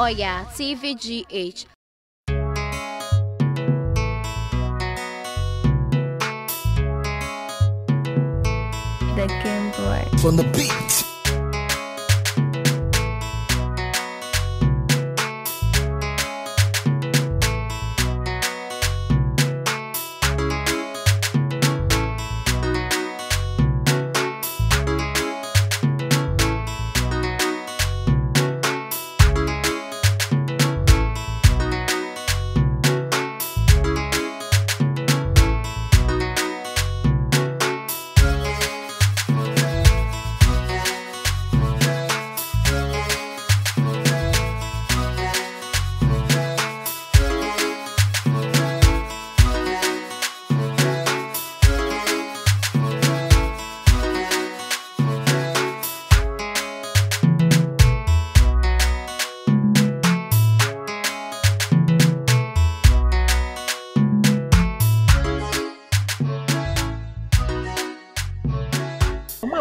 Oya TVGH. The Game Boy. From the beat.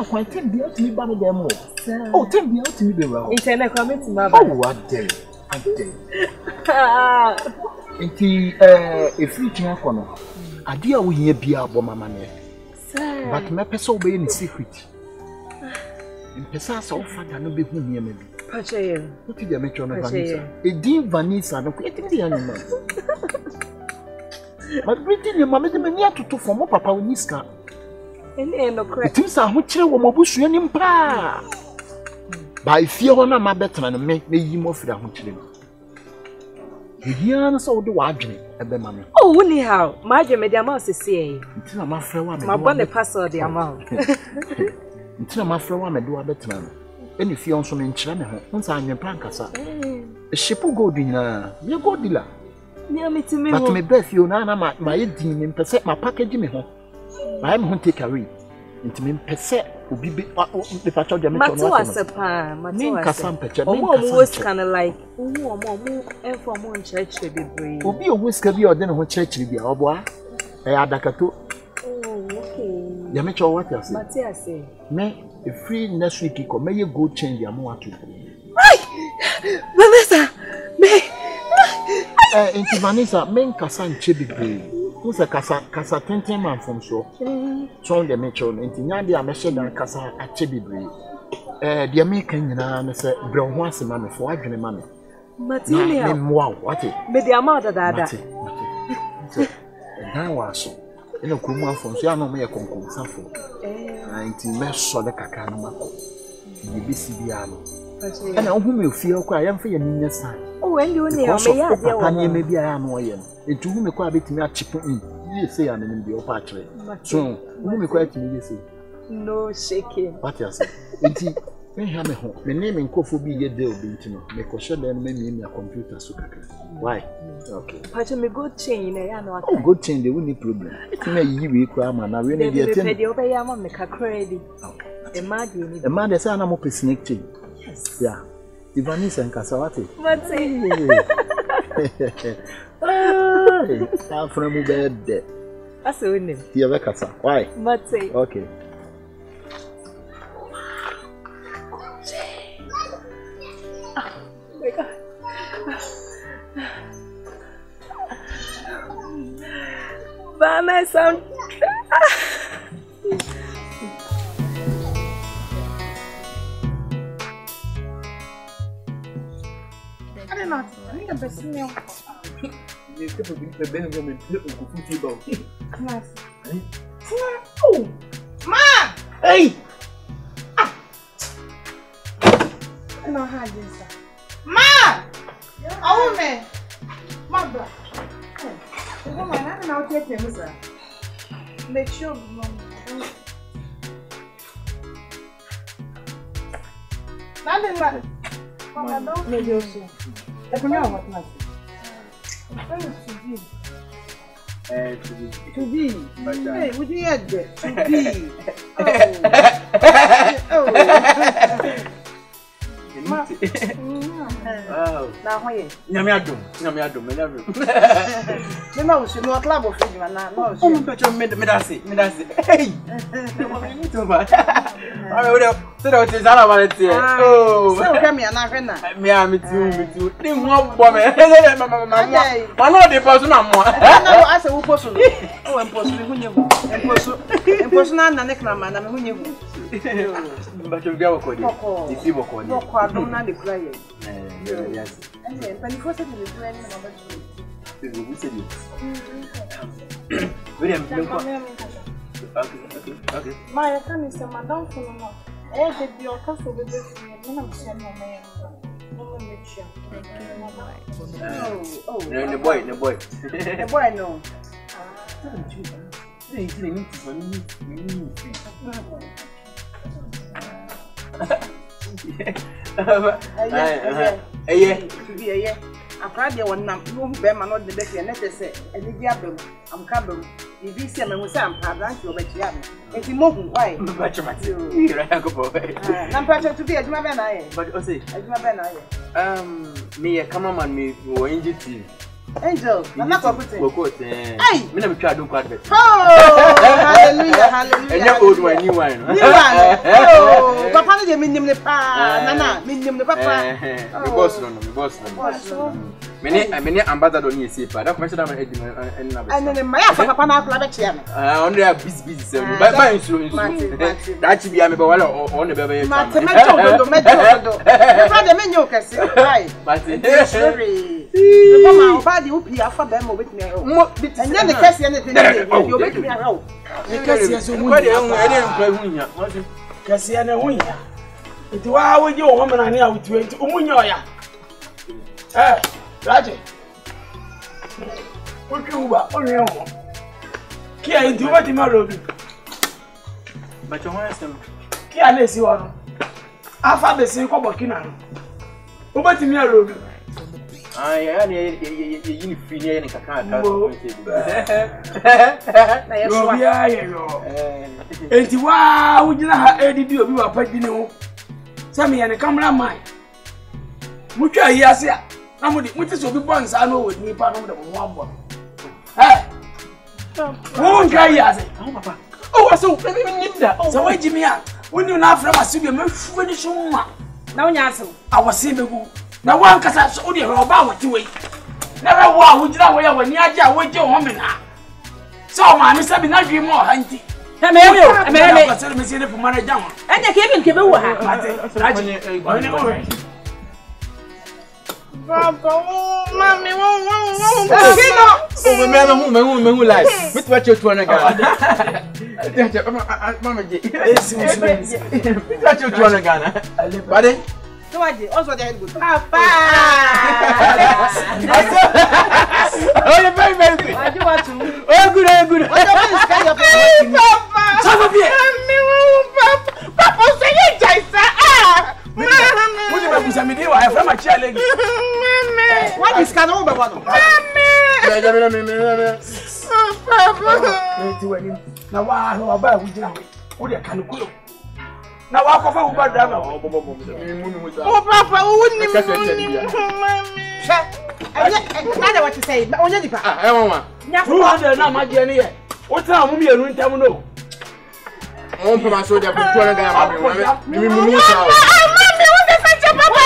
Quite 10 beer to me, Bammy Demo. Oh, 10 beer to me, Bammy. Internet comment to my oh, what day? I day. If you can't corner, I dear we hear beer, Bomma, but my person be in secret. In Pessas, all fat and no be whom you may be. Pache, what did you mention Vanessa? A deep Vanessa, no creating the animal. But waiting your mamma, the mania to for more papa with Niska. It is a witch woman bush in pa. By Fiona, my better and make me more for the hunting. Here, so do I drink at the mammy. Oh, anyhow, my dear mouse is saying, until my friend, my bonnet pass or the amount. Until my friend, I do a better. Any fiance in China, once I'm your pancasa. A ship will go dinner, you go dealer. Near me to me, but my breath, you know, my dean per se my package me home. I am going to take a read. Into me per se will be the patch of the was kind of like, and for one church to be brave. Will be a whisker be or then what church will be our boy. I had a cato. Oh, okay. You make your what you say. May a free next week, or may you go change your more to. Right! Vanessa! May into Vanessa, main Cassan Chibi. Who's a Casa 20 man from so? So the metro, and Tinyadi, I mentioned that Casa at Chibi. The American, and I said, Brown once a man for I can money. Matilda, wow, what it? But the amount of that. Now was so. In a Kuma from Siano, may a concourse for 19 mesh so the Cacano. The BCBiano. And I whom you feel quite young for your near side. Oh, and you maybe I am one. And to whom you quite bit me at chipping. You say I'm in the opatry. So, whom you quite me, you say. No shaking. What you say? May have a home. My name in Kofu be a deal, didn't you know? Make a shell and make me a computer. Why? Okay. But me good chain, I know. Oh, good chain, the only problem. It may you cram and I really get the obey a man make a credit. Imagine. A man is an ample snake chain. Yeah. Ivanis and Casawati. What's it? I'm from a bed. That's a winning. Dear Casa. Why? What's it? Okay. Oh my God. Vanessa. I don't know. I think I'm best in your class. Oh, Ma! Hey! No, how do you say? Ma! Oh, man! Mother. Come on, I don't know what you're saying. Make sure, Mom. Nothing like maybe also. I don't know what not. To be. Hey, would you add that? To be. Oh. Mati. Wow. Na ho ye. Nyame adom. Me ma wo se no club of you na no. Oh, me pecho me dase. Hey. Me to ba. Ah, we so that is ala valete. Oh. So ka me na hwe na. Me tu. Ni ho bo me. Ma no dey pass na mo. Na wo ase wo poso. O we poso me hunye hu. Poso na na nekna ma na me hunye hu. Mbacho bia wokodi. Isi wokodi. Boko adom na de kura ye. Yes. Eh, panifo se de do ani na ba tu. Vous c'est dit. William, okay. My family is madam for no. Eh, the bio caso bebe ni na mse no me. No me mecha. Oh. The boy. The boy no. Yeah. Akra de wonam no be ma no de be fe na tese eni bi abem am ka bem e bi se me say am pa branch obechi am enti mo hu why Mbacho mati ira yakopo na mpacho to be aduma be na ye but o say aduma be na ye me cameraman me wo NGT Angel na ko put Wokot me na me twa do kwad bet hallelujah and your old one new one oh papa no de minim le pa nana minim le papa me boss no me ambassador ni ese pa da ko me say na and my papa na akla be chia me on dey busy say by insu that chi bia me ba wala on dey be be ma te me do me de me nyo kese right but sorry mama obadi upi afa be mo betimi ayo enya ne kese ne te ne yo betimi ayo ne kese so mu ko de ene nkwa hunya kese ne hunya iti wa woje wo mena ne awutu enti umunya oya Raje Oki uba onye ho ki a enti wo ti ma robi ba cho ho asem ki a na esi wo no afa be si ko bokina no wo betimi a robi ya ni free ni kaka na yeso ya yo enti wa wujina ha edidi obi wa padi ne ho sami ya ne cameraman mutwa yi ase a na muti so obi bon sa no wodi pa no de mo ambo wo nka yi ase papa so me nimda so wa jimi a woni na afra ma sibe me hwu ni shunwa na wonya ase awase begu na wan kasa so odi ho ba wati we na ra wo a wujira wo ya wani aje a woje ho mena so ma mi sabi na dwi mo hanti me ba sele me sele fu mara jam enya ke bi nke be wo ha Raje oni o Papa, mami, me hu live mit wa chetu na ga mama je esi musumenzi mit wa chetu na ga bade so waje also dey good papa oh you very very waje watu oh good what is kind of papa so be papa say you jaisa Wodi ba busa mi de wa e fra ma chia legi what is kind of baba no me papa ti wani na wa ho ba wujira wo de kan ko na wa ko fa wo ba driver oh papa woni mami na de what you say onye dipa mama nya ko 200 na ma je ni ye wo tra mu mienu ntam no on peut ma soja pour toi na ga mama mi sa mami won dey fetch papa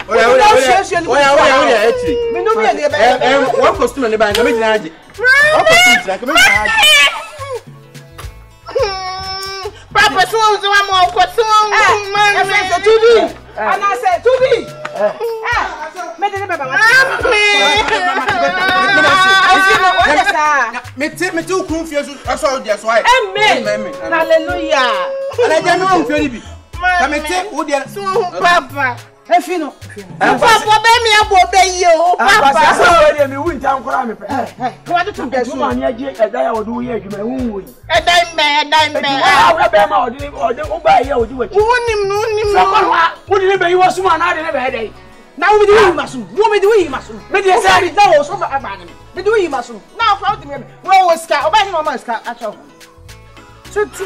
Oya, etri. me no me dey One costume na ba nga me jina aje. One costume na ka me jina aje. papa so wa mo ko so mami tubi ana say tubi me dey baba Me te ukun fie so dia so ai. amen hallelujah Ala ja no fie ni bi. Ka me te wo dia so papa efino papa be mi abo be yi o papa so papa we de mi wu ntam kora me pe ko wa tu be so ma ni aje eda ya odu ye adwuma wu wu e dai me wa be ma odi o gba ye odi wachi wonim so ko wa wodi ne be yi wo suma na de ne be dey na wo me dey masu wo me dey masu me dey say me dey wo so ba ba ni me dey masu na ko out me wo ska o ba ni mama ska acho Tutu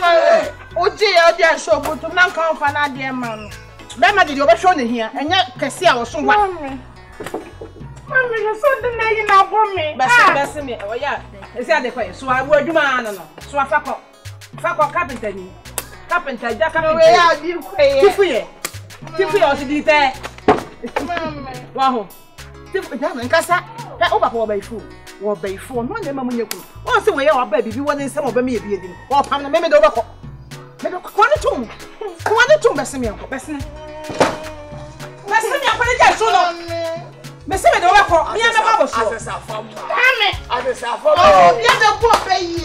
oje ya odi ansho boto na nkan fa na de ma no. Be ma de obehwo ne hia. Enye kese a wo so wa. Mami, you saw the name na bombe. Bese me. Oya. Ese ade kwa so awu adwuma no no. So afako. Fako carpenter ni. Carpenter ja carpenter. We ya di kwe. Tifuye. Tifuye o si di te. Mami. Wa ho. Tifu ja nkasa. Ka oba ko obaifu. Wo obaifu no na ma munye ku. O se we ya oba bibi woni nsem oba me ye bi edi. O pam na me do obako. Me do ko ne tum. Ko ne tum bese me ko. Bese ne. Bese me ko ne ja so no. Me se me do obako. Me ya me ba bo so. Asesa fam. Mami. Asesa fam. Oh, ya de po pe yi.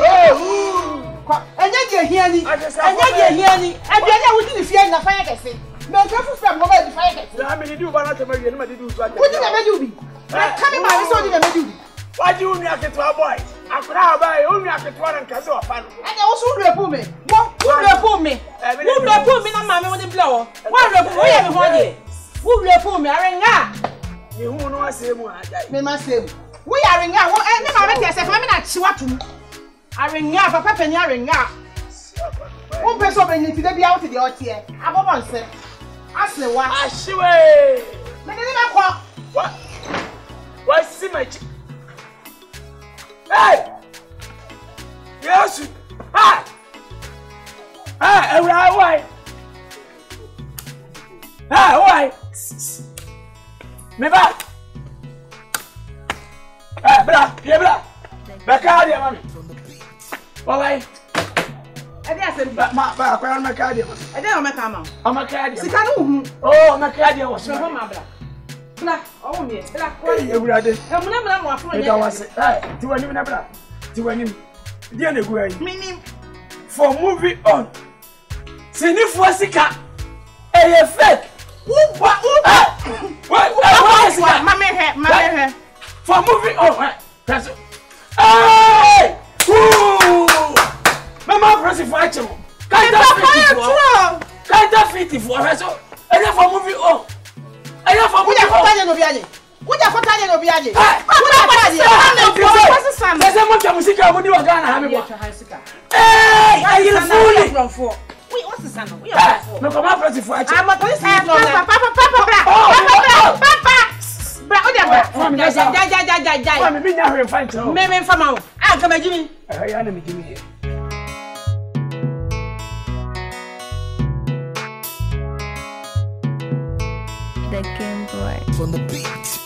Enye je hia ni. Enye je hia ni. Abi anya wudi ni fie na fire kese. Me nka fu fam go ba di fire kese. Na me di u ba na tama wie na me di u so ate. Wudi na me di ubi. Na kame ma so di na me di ubi. Waji unu aketwa boy. Akura abai unu aketwa na nkase wa fa no. Anya wo so repu me. Wo repu me. Wo repu me na ma me wo di blow. Wo repu wo ye me ho de. Wo repu me arenga. Ni hu no asemu ajai. Me ma sem. Wo ya arenga wo ne ma me te se fa me na chi watum. Arenga papa pani arenga. Wo pe so be ni ti de bia wo ti de otie. Abobo nse. Ase wa. Ashiwe. Me ne me kwa. What? What see my Hey! Yes! Ah! Ah, why? Ah, why? Me back. Ah, bra, yeah, bra. Back out here, mommy. Why? Ade asem Ba, kwa na card here. ade o me ka ma. I'm a card. Sika no hu. Oh, I'm a card here was. So ho ma bra. Bra, owo me. Bra, Hey, everybody. muna mo afro Me nya. da was. Hey, tiwani na bra. Tiwani. Dia na gu ayi. Minim. For moving on. Sinifu asika. Eye fake. Uba. What? Mama he. For moving on. Press. Hey! Ooh! Mama press for action. Can't fit for press. And for moving on. And for moving on. Kuja no biaje. Kuja fotanye no biaje. Sasa mmoja musika mudi wa Ghana hame kwa. Eh, ayile fuli. We what's the son? We are for. No come press for action. I'm a police have no. Papa. Bra, o dia bra. Ja. Mami bi nya hwe fan tro. Me fama o. Ah, kama jimi. Ya na mi jimi here. The Game Boy. From the beat.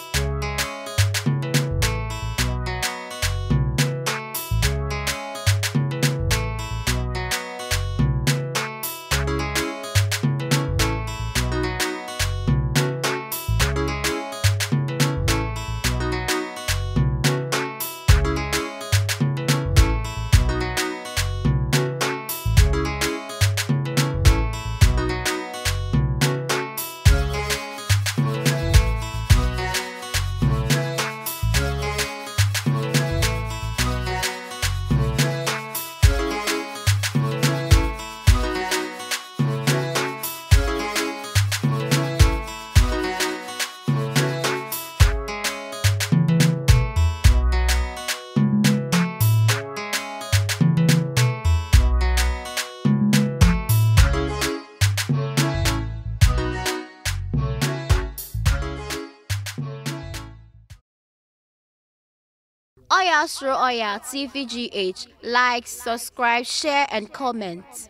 Oya Astro Oya TVGH. Like, subscribe, share, and comment.